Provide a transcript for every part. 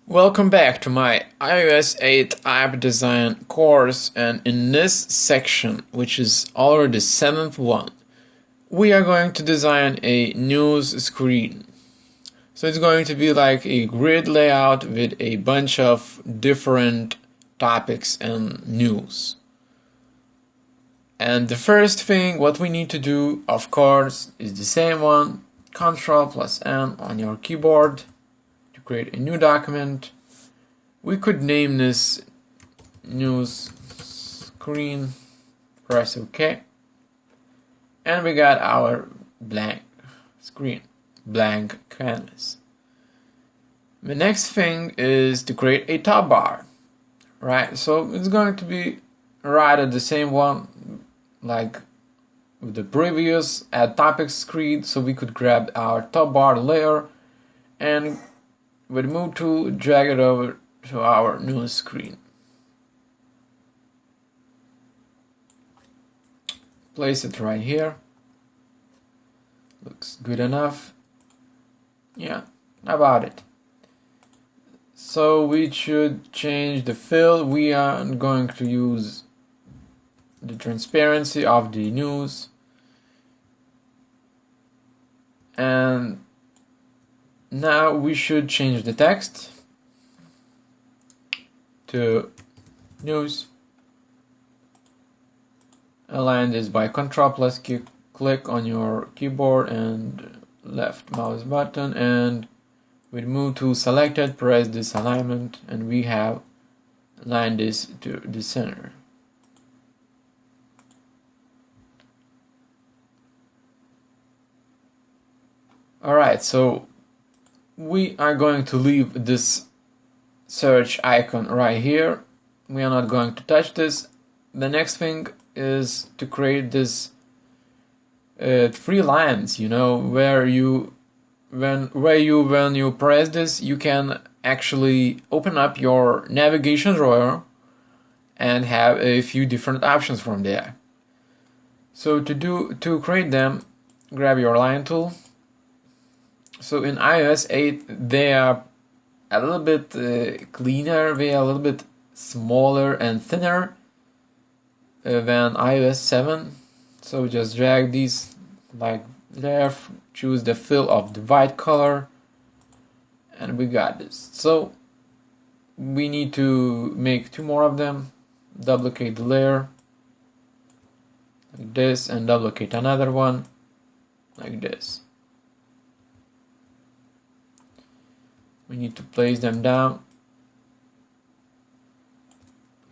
Welcome back to my iOS 8 app design course, and in this section, which is already the 7th one, we are going to design a news screen. So it's going to be like a grid layout with a bunch of different topics and news. And the first thing what we need to do, of course, is the same one, Ctrl+N on your keyboard to create a new document. We could name this news screen, press OK, and we got our blank screen, blank canvas. The next thing is to create a top bar, right? So it's going to be right at the same one like with the previous add topic screen, so we could grab our top bar layer and with move tool drag it over to our news screen. Place it right here. Looks good enough. Yeah, about it. So we should change the fill. We are going to use the transparency of the news, and now we should change the text to news. Align this by Ctrl+ click on your keyboard and left mouse button, and with move tool selected, press this alignment, and we have aligned this to the center. Alright, so we are going to leave this search icon right here. We are not going to touch this. The next thing is to create this three lines, where when you press this, you can actually open up your navigation drawer and have a few different options from there. So to create them, grab your line tool. So in iOS 8 they are a little bit cleaner, they are a little bit smaller and thinner than iOS 7. So just drag these like there, choose the fill of the white color, and we got this. So we need to make two more of them. Duplicate the layer like this and duplicate another one like this. We need to place them down.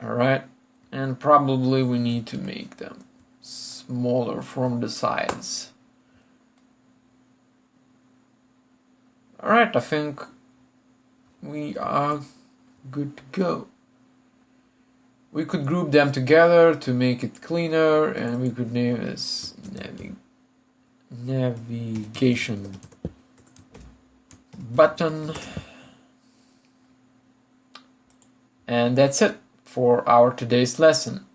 Alright, and probably we need to make them smaller from the sides. Alright, I think we are good to go. We could group them together to make it cleaner, and we could name this navigation button. And that's it for our today's lesson.